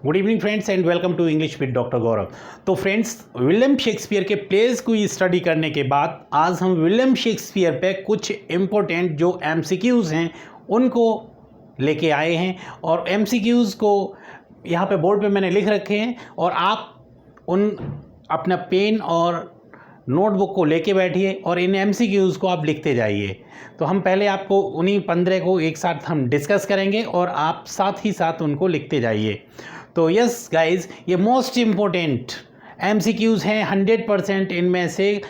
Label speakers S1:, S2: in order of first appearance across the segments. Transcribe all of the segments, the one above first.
S1: Good evening friends and welcome to English with doctor Gaurav. तो friends, William Shakespeare के place को study करने के बाद आज हम विलियम शेक्सपियर पे कुछ इम्पोर्टेंट जो एमसीक्यूज़ हैं उनको लेके आए हैं और एमसीक्यूज़ को यहाँ पे बोर्ड पे मैंने लिख रखे हैं और आप उन अपना पेन और नोटबुक को लेके बैठिए और इन एमसीक्यूज़ को आप लिखते जाइए। तो हम पहले आपको उन्हीं 15 को एक साथ हम डिस्कस करेंगे और आप साथ ही साथ उनको लिखते जाइए। तो यस गाइस, ये मोस्ट इम्पोर्टेंट एमसीक्यूज़ हैं 100%। इनमें से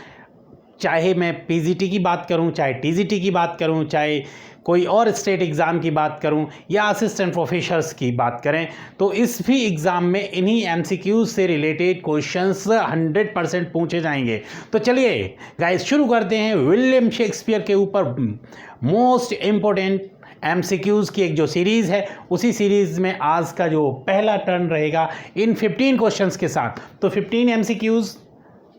S1: चाहे मैं पीजीटी की बात करूं, चाहे टीजीटी की बात करूं, चाहे कोई और स्टेट एग्ज़ाम की बात करूं या असिस्टेंट प्रोफेसर्स की बात करें, तो इस भी एग्ज़ाम में इन्हीं एमसीक्यूज़ से रिलेटेड क्वेश्चंस 100% पूछे जाएंगे। तो चलिए गाइस शुरू करते हैं विलियम शेक्सपियर के ऊपर मोस्ट इम्पोर्टेंट एमसीक्यूज़ की एक जो सीरीज़ है, उसी सीरीज़ में आज का जो पहला टर्न रहेगा इन 15 क्वेश्चंस के साथ। तो 15 MCQs,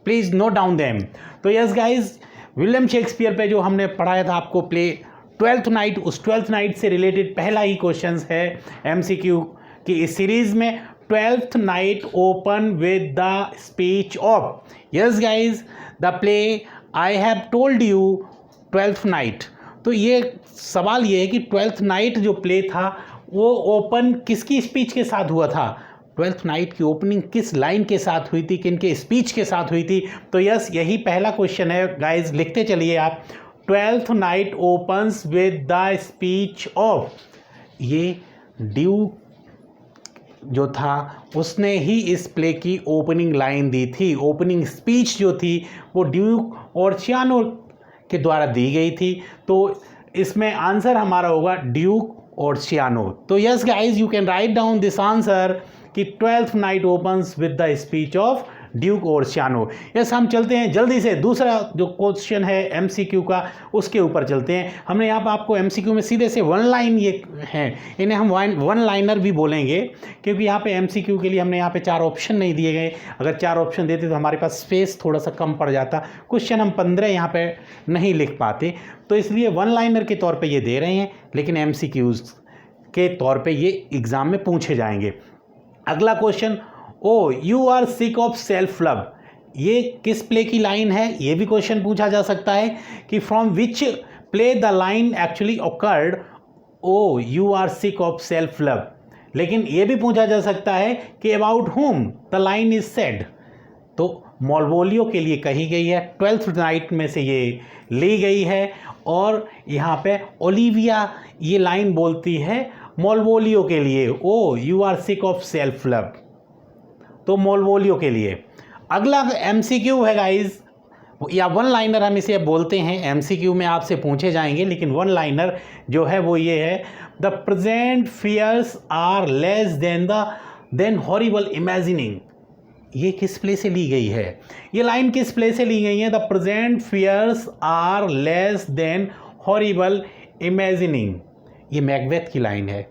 S1: please note down them. तो यस गाइज, विलियम शेक्सपियर पे जो हमने पढ़ाया था आपको प्ले ट्वेल्थ नाइट, उस ट्वेल्थ नाइट से रिलेटेड पहला ही क्वेश्चन है एमसीक्यू की इस सीरीज़ में। Twelfth night open with the speech of, yes guys, the play I have told you twelfth night. तो ये सवाल ये है कि ट्वेल्थ नाइट जो प्ले था वो ओपन किसकी स्पीच के साथ हुआ था? ट्वेल्थ नाइट की ओपनिंग किस लाइन के साथ हुई थी, किनके स्पीच के साथ हुई थी? तो यस, यही पहला क्वेश्चन है गाइज, लिखते चलिए आप। Twelfth night opens with the speech of, ये ड्यूक जो था उसने ही इस प्ले की ओपनिंग लाइन दी थी। ओपनिंग स्पीच जो थी वो ड्यूक ओर्सियानो के द्वारा दी गई थी। तो इसमें आंसर हमारा होगा ड्यूक ओर्सियानो। तो yes guys, you can write down this answer कि twelfth night opens with the speech of duke Orsino. Yes, हम चलते हैं जल्दी से दूसरा जो क्वेश्चन है एमसीक्यू का, उसके ऊपर चलते हैं। हमने यहाँ पर आपको एमसीक्यू में सीधे से वन लाइन ये हैं, इन्हें हम वन लाइनर भी बोलेंगे क्योंकि यहाँ पे एमसीक्यू के लिए हमने यहाँ पे 4 ऑप्शन नहीं दिए गए। अगर 4 ऑप्शन देते तो हमारे पास स्पेस थोड़ा सा कम पड़ जाता, क्वेश्चन हम 15 यहाँ पे नहीं लिख पाते, तो इसलिए वन लाइनर के तौर पर ये दे रहे हैं, लेकिन एमसीक्यूज़ के तौर पर ये एग्ज़ाम में पूछे जाएंगे। अगला question, O you are sick of self love, ये किस प्ले की लाइन है? ये भी क्वेश्चन पूछा जा सकता है कि from which play the line actually occurred, O you are sick of self love. लेकिन ये भी पूछा जा सकता है कि about whom the line is said, तो मालवोलियो के लिए कही गई है, ट्वेल्थ नाइट में से ये ली गई है और यहाँ पे ओलिविया ये लाइन बोलती है मालवोलियो के लिए, O you are sick of self love, तो मालवोलियो के लिए। अगला एमसीक्यू है गाइज, या वन लाइनर हम इसे बोलते हैं, एमसीक्यू में आपसे पूछे जाएंगे, लेकिन वन लाइनर जो है वो ये है, the present fears are less than horrible imagining. ये किस प्ले से ली गई है? ये लाइन किस प्ले से ली गई है? The present fears are less than horrible imagining, ये मैकबेथ की लाइन है।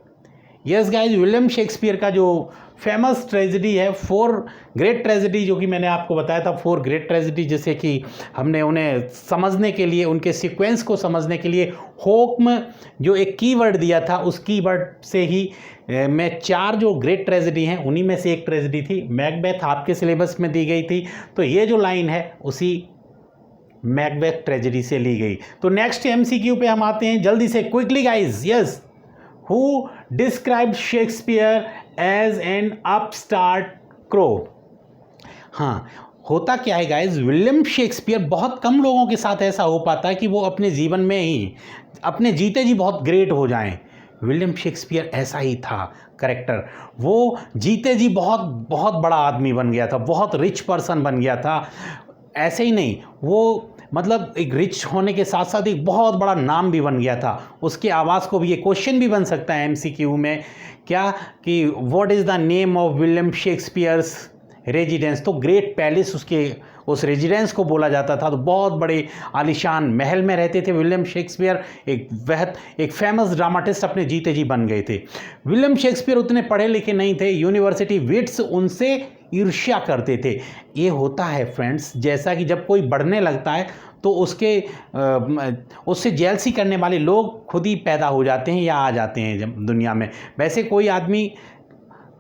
S1: यस गाइज, विलियम शेक्सपियर का जो फेमस ट्रेजेडी है, 4 ग्रेट ट्रेजेडी, जो कि मैंने आपको बताया था 4 ग्रेट ट्रेजेडी, जैसे कि हमने उन्हें समझने के लिए, उनके सीक्वेंस को समझने के लिए होक्म जो एक कीवर्ड दिया था, उस कीवर्ड से ही मैं 4 जो ग्रेट ट्रेजेडी हैं उन्हीं में से एक ट्रेजेडी थी मैकबेथ, आपके सिलेबस में दी गई थी। तो ये जो लाइन है उसी मैकबेथ ट्रेजेडी से ली गई। तो नेक्स्ट एमसीक्यू पे हम आते हैं जल्दी से, quickly guys. Yes, who describe Shakespeare as an upstart crow. हाँ, होता क्या है गाइज, विलियम शेक्सपियर बहुत कम लोगों के साथ ऐसा हो पाता है कि वो अपने जीवन में ही अपने जीते जी बहुत ग्रेट हो जाएं। विलियम शेक्सपियर ऐसा ही था करेक्टर, वो जीते जी बहुत बहुत बड़ा आदमी बन गया था, बहुत रिच पर्सन बन गया था। ऐसे ही नहीं, वो मतलब एक रिच होने के साथ साथ एक बहुत बड़ा नाम भी बन गया था। उसके आवाज़ को भी ये क्वेश्चन भी बन सकता है एमसीक्यू में, क्या कि what is the name of William Shakespeare's residence. तो ग्रेट पैलेस उसके उस रेजिडेंस को बोला जाता था। तो बहुत बड़े आलीशान महल में रहते थे विलियम शेक्सपियर, एक फेमस ड्रामाटिस्ट अपने जीते जी बन गए थे। विलियम शेक्सपियर उतने पढ़े लिखे नहीं थे, यूनिवर्सिटी विट्स उनसे ईर्ष्या करते थे। ये होता है फ्रेंड्स, जैसा कि जब कोई बढ़ने लगता है तो उससे जेलसी करने वाले लोग खुद ही पैदा हो जाते हैं या आ जाते हैं दुनिया में। वैसे कोई आदमी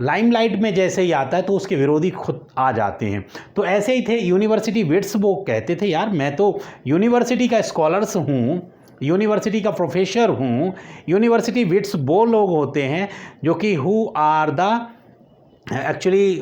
S1: लाइमलाइट में जैसे ही आता है तो उसके विरोधी खुद आ जाते हैं। तो ऐसे ही थे यूनिवर्सिटी विट्स, वो कहते थे यार मैं तो यूनिवर्सिटी का स्कॉलर्स हूँ, यूनिवर्सिटी का प्रोफेसर हूँ। यूनिवर्सिटी विट्स वो लोग होते हैं जो कि who are the actually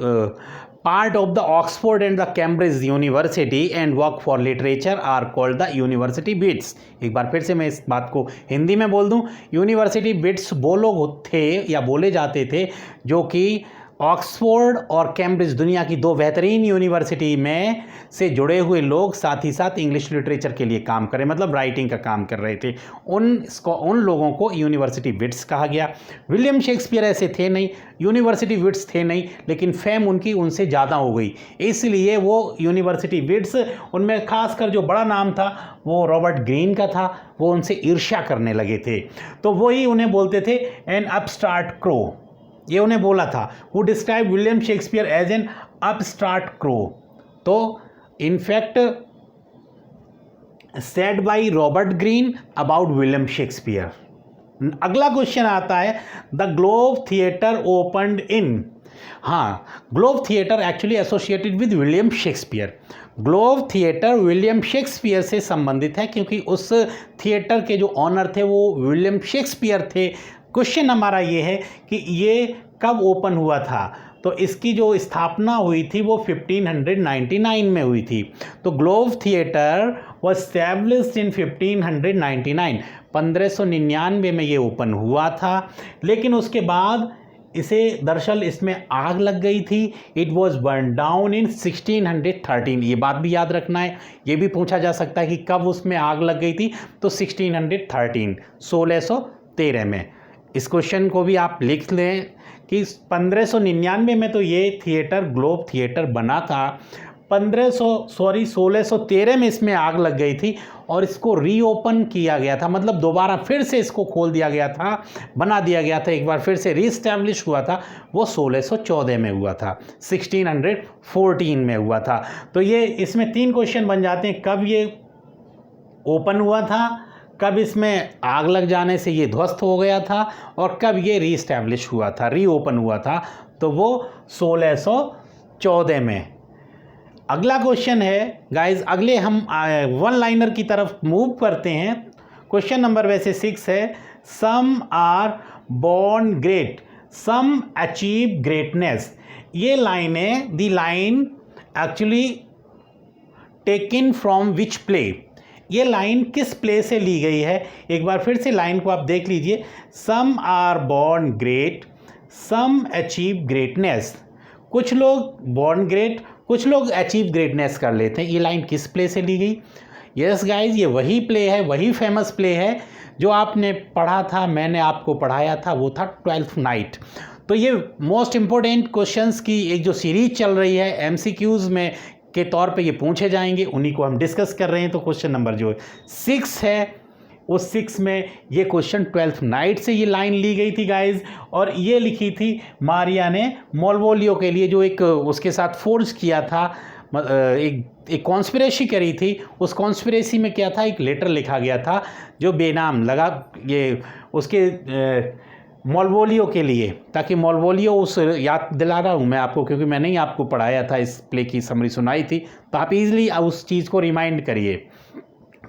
S1: part of the Oxford and the Cambridge University and work for literature are called the university wits। एक बार फिर से मैं इस बात को हिंदी में बोल दूं, यूनिवर्सिटी विट्स वो लोग थे या बोले जाते थे जो कि ऑक्सफोर्ड और कैम्ब्रिज दुनिया की दो बेहतरीन यूनिवर्सिटी में से जुड़े हुए लोग साथ ही साथ इंग्लिश लिटरेचर के लिए काम करें, मतलब राइटिंग का काम कर रहे थे। उन लोगों को यूनिवर्सिटी विट्स कहा गया। विलियम शेक्सपियर ऐसे थे नहीं, यूनिवर्सिटी विट्स थे नहीं, लेकिन फेम उनकी उनसे ज़्यादा हो गई, इसलिए वो यूनिवर्सिटी विट्स, उनमें खासकर जो बड़ा नाम था वो रॉबर्ट ग्रीन का था, वो उनसे ईर्ष्या करने लगे थे। तो वही उन्हें बोलते थे एन अपस्टार्ट क्रो, ये उन्हें बोला था। Who describe William Shakespeare as an upstart crow. तो in fact said by Robert Greene about William Shakespeare. अगला क्वेश्चन आता है the Globe theatre opened in. हाँ, Globe theatre actually associated with William Shakespeare. Globe theatre William Shakespeare से संबंधित है क्योंकि उस थिएटर के जो ऑनर थे वो विलियम शेक्सपियर थे। क्वेश्चन हमारा ये है कि ये कब ओपन हुआ था। तो इसकी जो स्थापना हुई थी वो 1599 में हुई थी। तो globe theatre was established in 1599, 1599 में ये ओपन हुआ था। लेकिन उसके बाद इसे दरअसल इसमें आग लग गई थी। It was burn down in 1613। ये बात भी याद रखना है, ये भी पूछा जा सकता है कि कब उसमें आग लग गई थी। तो 1613, 1613 में। इस क्वेश्चन को भी आप लिख लें कि 1599 में तो ये थिएटर ग्लोब थिएटर बना था। 1613 में इसमें आग लग गई थी और इसको रीओपन किया गया था, मतलब दोबारा फिर से इसको खोल दिया गया था, बना दिया गया था, एक बार फिर से रीस्टैब्लिश हुआ था। वो 1614 में हुआ था, 1614 में हुआ था। तो ये इसमें 3 क्वेश्चन बन जाते हैं, कब ये ओपन हुआ था, कब इसमें आग लग जाने से ये ध्वस्त हो गया था, और कब ये रीस्टैब्लिश हुआ था, रीओपन हुआ था। तो वो 1614 में। अगला क्वेश्चन है गाइस, अगले हम वन लाइनर की तरफ मूव करते हैं। क्वेश्चन नंबर वैसे 6 है, some are born great, some achieve greatness. ये लाइनें, the line actually taken from which play. ये लाइन किस प्ले से ली गई है, एक बार फिर से लाइन को आप देख लीजिए। Some are born great, some achieve greatness. कुछ लोग बॉर्न ग्रेट, कुछ लोग अचीव ग्रेटनेस कर लेते हैं। ये लाइन किस प्ले से ली गई? यस गाइज, ये वही प्ले है, वही फेमस प्ले है जो आपने पढ़ा था, मैंने आपको पढ़ाया था, वो था ट्वेल्थ नाइट। तो ये मोस्ट इम्पोर्टेंट क्वेश्चंस की एक जो सीरीज चल रही है, एमसीक्यूज़ में के तौर पे ये पूछे जाएंगे, उन्हीं को हम डिस्कस कर रहे हैं। तो क्वेश्चन नंबर जो 6 है, उस 6 में ये क्वेश्चन ट्वेल्थ नाइट से ये लाइन ली गई थी गाइज, और ये लिखी थी मारिया ने मोलवोलियो के लिए, जो एक उसके साथ फोर्ज किया था, एक कॉन्स्पिरेसी करी थी। उस कॉन्स्पिरेसी में क्या था, एक लेटर लिखा गया था जो बेनाम लगा ये उसके मोलवोलियो के लिए, ताकि मोलवोलियो उस, याद दिला रहा हूँ मैं आपको क्योंकि मैंने ही आपको पढ़ाया था, इस प्ले की समरी सुनाई थी, तो आप इजीली उस चीज़ को रिमाइंड करिए।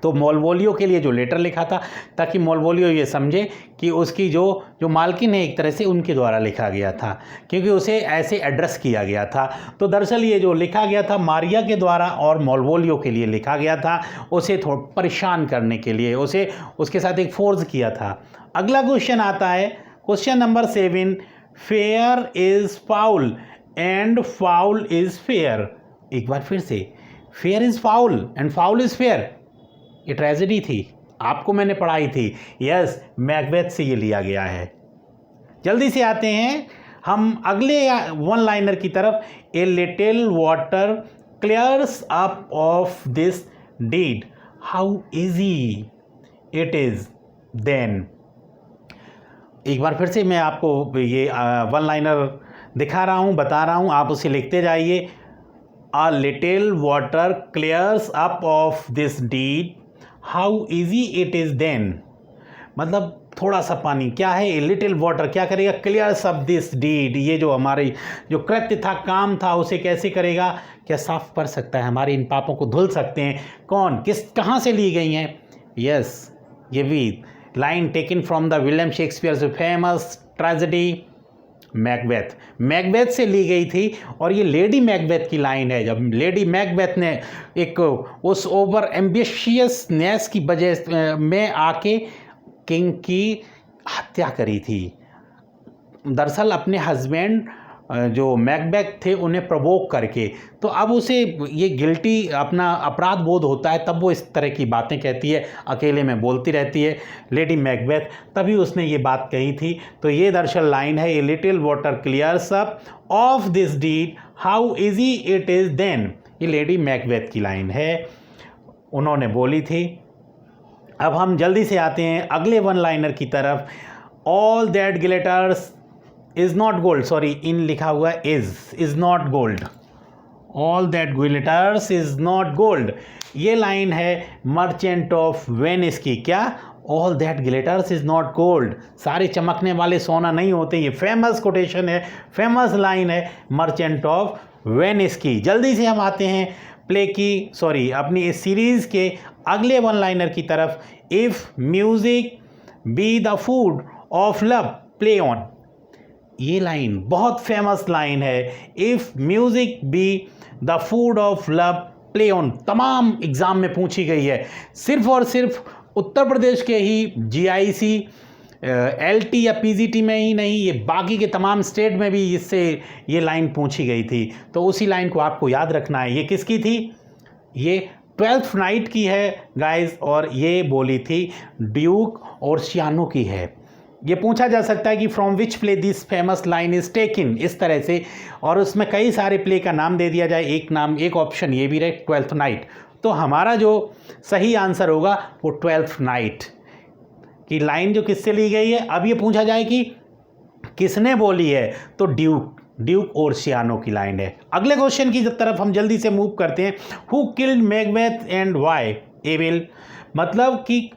S1: तो मोलवोलियो के लिए जो लेटर लिखा था, ताकि मोलवोलियो ये समझे कि उसकी जो मालकिन है एक तरह से उनके द्वारा लिखा गया था, क्योंकि उसे ऐसे एड्रेस किया गया था। तो दरअसल ये जो लिखा गया था मारिया के द्वारा और मोलवोलियो के लिए लिखा गया था, उसे थोड़ा परेशान करने के लिए, उसे उसके साथ एक फोर्स किया था। अगला क्वेश्चन आता है, question number 7, fair is foul and foul is fair. एक बार फिर से, fair is foul and foul is fair. ये ट्रेजेडी थी, आपको मैंने पढ़ाई थी। यस, मैकबेथ से ये लिया गया है। जल्दी से आते हैं हम अगले वन लाइनर की तरफ। A little water clears up of this deed, how easy it is then. एक बार फिर से मैं आपको ये वन लाइनर दिखा रहा हूँ, बता रहा हूँ, आप उसे लिखते जाइए। A little water clears up of this deed, how easy it is then. मतलब थोड़ा सा पानी, क्या है, ए लिटिल वाटर, क्या करेगा, क्लियर्स अप दिस डीड, ये जो हमारी जो कृत्य था, काम था, उसे कैसे करेगा, क्या साफ कर सकता है, हमारे इन पापों को धुल सकते हैं। कौन, किस, कहाँ से ली गई हैं, यस, ये भी line taken from the William Shakespeare famous tragedy Macbeth, Macbeth से ली गई थी। और ये लेडी मैकबेथ की लाइन है, जब लेडी मैकबेथ ने एक उस ओवर एम्बिशियसनेस की वजह में आके किंग की हत्या करी थी। दरअसल अपने हस्बैंड जो मैकबेथ थे उन्हें प्रवोक करके, तो अब उसे ये गिल्टी अपना अपराध बोध होता है, तब वो इस तरह की बातें कहती है, अकेले में बोलती रहती है लेडी मैकबेथ, तभी उसने ये बात कही थी। तो ये दरअसल लाइन है, a little water clears up of this deed how easy it is then, ये लेडी मैकबेथ की लाइन है, उन्होंने बोली थी। अब हम जल्दी से आते हैं अगले वन लाइनर की तरफ। All that glitters is not gold, sorry इन लिखा हुआ is not gold, all that glitters is not gold, ये लाइन है मर्चेंट ऑफ वेनिस की। क्या, all that glitters is not gold, सारे चमकने वाले सोना नहीं होते, ये फेमस कोटेशन है, फेमस लाइन है मर्चेंट ऑफ वेनिस की। जल्दी से हम आते हैं प्ले की, सॉरी अपनी इस सीरीज़ के अगले वन लाइनर की तरफ। If music be the food of love play on, ये लाइन बहुत फेमस लाइन है, if music be the food of love play on, तमाम एग्ज़ाम में पूछी गई है, सिर्फ और सिर्फ उत्तर प्रदेश के ही जीआईसी एलटी या पीजीटी में ही नहीं, ये बाकी के तमाम स्टेट में भी इससे ये लाइन पूछी गई थी। तो उसी लाइन को आपको याद रखना है। ये किसकी थी, ये 12th नाइट की है गाइस, और ये बोली थी ड्यूक ओर्सियानो की है। ये पूछा जा सकता है कि from which play this famous line is taken, इस तरह से, और उसमें कई सारे प्ले का नाम दे दिया जाए, एक नाम, एक ऑप्शन ये भी रहे 12th नाइट। तो हमारा जो सही आंसर होगा वो 12th नाइट की लाइन जो किससे ली गई है। अब ये पूछा जाए कि किसने बोली है, तो ड्यूक ओर्सियानो की लाइन है। अगले क्वेश्चन की तरफ हम जल्दी से मूव करते हैं। Who killed Macbeth and why, evil, मतलब कि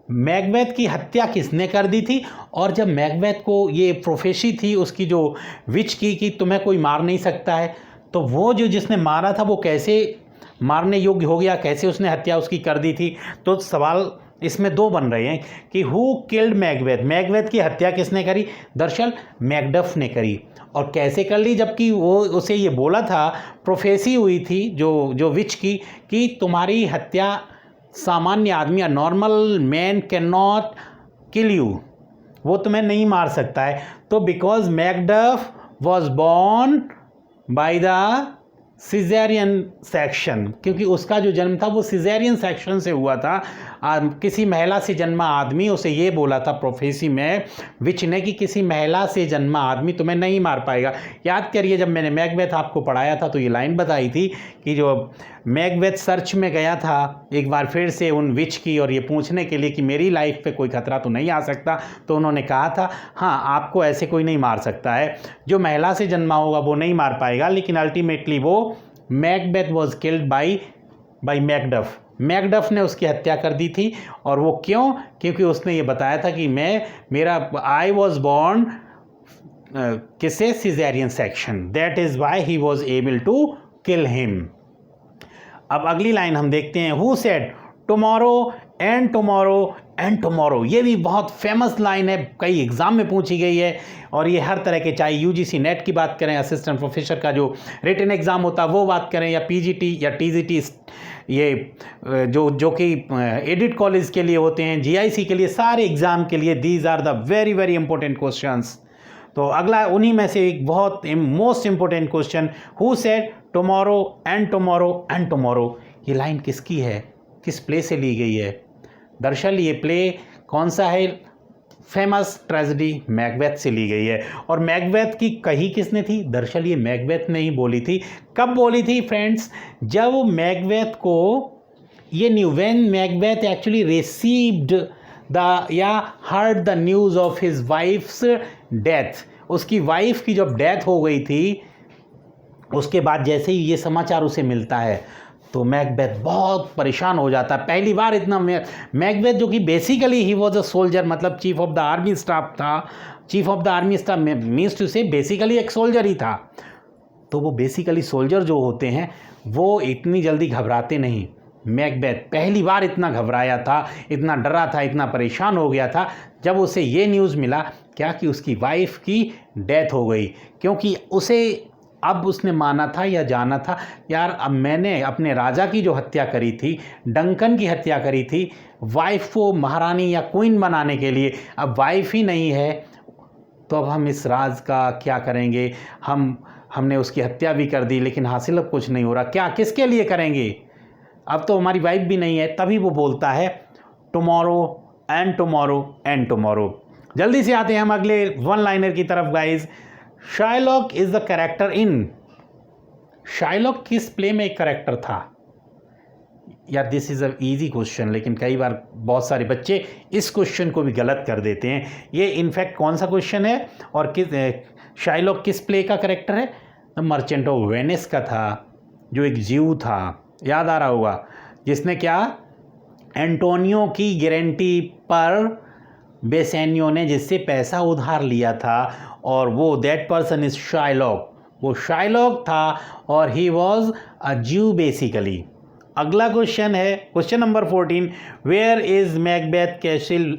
S1: मैकबेथ की हत्या किसने कर दी थी, और जब मैकबेथ को ये प्रोफेसी थी उसकी जो विच की कि तुम्हें कोई मार नहीं सकता है, तो वो जो जिसने मारा था वो कैसे मारने योग्य हो गया, कैसे उसने हत्या उसकी कर दी थी। तो सवाल इसमें दो बन रहे हैं कि हु किल्ड मैकबेथ, मैकबेथ की हत्या किसने करी, दरअसल मैकडफ ने करी, और कैसे कर ली, जबकि वो उसे ये बोला था, प्रोफेसी हुई थी जो विच की, कि तुम्हारी हत्या सामान्य आदमी या normal man can not kill you, वो तुम्हें नहीं मार सकता है। तो because Macduff was born by the caesarean section, क्योंकि उसका जो जन्म था वो सिजेरियन सेक्शन से हुआ था, किसी महिला से जन्मा आदमी, उसे ये बोला था प्रोफेसी में विच ने कि किसी महिला से जन्मा आदमी तुम्हें नहीं मार पाएगा। याद करिए जब मैंने मैकबेथ आपको पढ़ाया था तो ये लाइन बताई थी कि जो मैकबेथ सर्च में गया था एक बार फिर से उन विच की, और ये पूछने के लिए कि मेरी लाइफ पे कोई खतरा तो नहीं आ सकता, तो उन्होंने कहा था हाँ आपको ऐसे कोई नहीं मार सकता है, जो महिला से जन्मा होगा वो नहीं मार पाएगा। लेकिन अल्टीमेटली वो Macbeth was killed by Macduff, Macduff ने उसकी हत्या कर दी थी। और वो क्यों, क्योंकि उसने ये बताया था कि आई वॉज बॉर्न किसे, caesarean section, that is why he was able to kill him. अब अगली लाइन हम देखते हैं, who said tomorrow and tomorrow and tomorrow, ये भी बहुत फेमस लाइन है, कई एग्ज़ाम में पूछी गई है, और ये हर तरह के, चाहे यूजीसी नेट की बात करें, असिस्टेंट प्रोफेसर का जो रिटन एग्ज़ाम होता है वो बात करें, या पीजीटी या टीजीटी, ये जो कि एडिट कॉलेज के लिए होते हैं, जीआईसी के लिए, सारे एग्ज़ाम के लिए these are the very very important questions. तो अगला उन्हीं में से एक बहुत most important question, who said tomorrow and tomorrow and tomorrow, ये लाइन किसकी है, किस प्ले से ली गई है। दरअसल ये प्ले कौन सा है, फेमस ट्रेजेडी मैकबेथ से ली गई है। और मैकबेथ की कही किसने थी, दरअसल ये मैकबेथ ने ही बोली थी। कब बोली थी फ्रेंड्स, जब मैकबेथ को ये व्हेन मैकबेथ एक्चुअली रिसीव्ड या heard the news of his wives death, उसकी वाइफ की जब डेथ हो गई थी उसके बाद जैसे ही ये समाचार उसे मिलता है तो मैकबेथ बहुत परेशान हो जाता है। पहली बार इतना मैकबेथ जो कि basically he was a soldier, मतलब chief of the army staff था। Chief of the army staff means to say basically एक सोल्जर ही था। तो वो बेसिकली सोल्जर जो होते हैं वो इतनी जल्दी घबराते नहीं। मैकबेथ पहली बार इतना घबराया था, इतना डरा था, इतना परेशान हो गया था जब उसे ये न्यूज़ मिला क्या कि उसकी वाइफ की डेथ हो गई। क्योंकि उसे अब उसने माना था या जाना था, यार अब मैंने अपने राजा की जो हत्या करी थी, डंकन की हत्या करी थी, वाइफ को महारानी या क्वीन बनाने के लिए, अब वाइफ ही नहीं है तो अब हम इस राज का क्या करेंगे। हमने उसकी हत्या भी कर दी लेकिन हासिल अब कुछ नहीं हो रहा, क्या किसके लिए करेंगे, अब तो हमारी वाइफ भी नहीं है। तभी वो बोलता है tomorrow and tomorrow and tomorrow. जल्दी से आते हैं हम अगले वन लाइनर की तरफ guys. Shylock is the character in, Shylock किस प्ले में एक कैरेक्टर था। यार this is a easy question, लेकिन कई बार बहुत सारे बच्चे इस क्वेश्चन को भी गलत कर देते हैं। ये इनफैक्ट कौन सा क्वेश्चन है और शाइलॉक किस प्ले का कैरेक्टर है। द मर्चेंट ऑफ वेनिस का था, जो एक जीव था, याद आ रहा होगा, जिसने क्या एंटोनियो की गारंटी पर बेसेनियो ने जिससे पैसा उधार लिया था, और वो दैट पर्सन इज शाइलॉक, वो शाइलॉक था और ही वॉज अ ज्यू बेसिकली। अगला क्वेश्चन है question number 14, where is Macbeth castle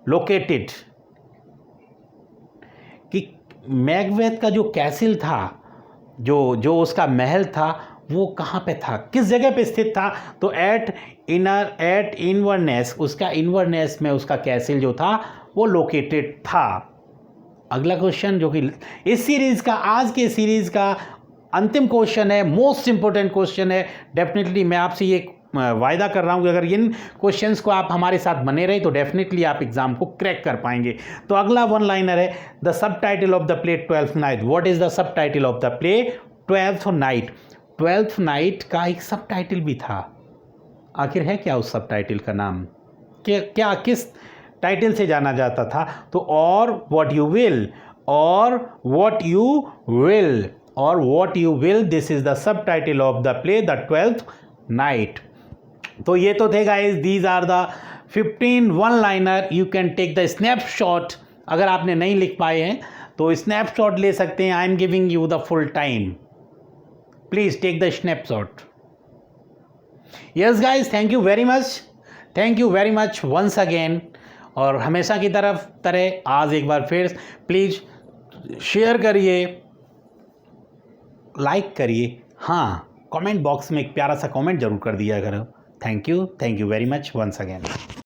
S1: located. कि मैकबेथ का जो कैसल था, जो उसका महल था, वो कहाँ पे था, किस जगह पे स्थित था। तो एट इनवर्नेस, उसका इनवर्नेस में उसका कैसल जो था वो लोकेटेड था। अगला क्वेश्चन जो कि इस सीरीज़ का, आज के सीरीज़ का अंतिम क्वेश्चन है, मोस्ट इंपॉर्टेंट क्वेश्चन है। डेफिनेटली मैं आपसे ये वायदा कर रहा हूँ कि अगर इन क्वेश्चंस को आप हमारे साथ बने रहे तो डेफिनेटली आप एग्जाम को क्रैक कर पाएंगे। तो अगला वन लाइनर है, the subtitle of the play 12th night. What is the subtitle of the play 12th night. 12th night का एक सब टाइटल भी था, आखिर है क्या उस सब टाइटल का नाम, क्या किस टाइटल से जाना जाता था। तो or what you will, or what you will, or what you will, this is the subtitle of the play the 12th night. तो ये तो थे guys, these are the 15 one liner. You can take the snapshot, अगर आपने नहीं लिख पाए हैं तो स्नैपशॉट ले सकते हैं। I am giving you the full time, please take the snapshot. Yes guys, thank you very much once again. और हमेशा की तरह आज एक बार फिर प्लीज़ शेयर करिए, लाइक करिए, हाँ कमेंट बॉक्स में एक प्यारा सा कमेंट जरूर कर दिया करो। Thank you very much once again.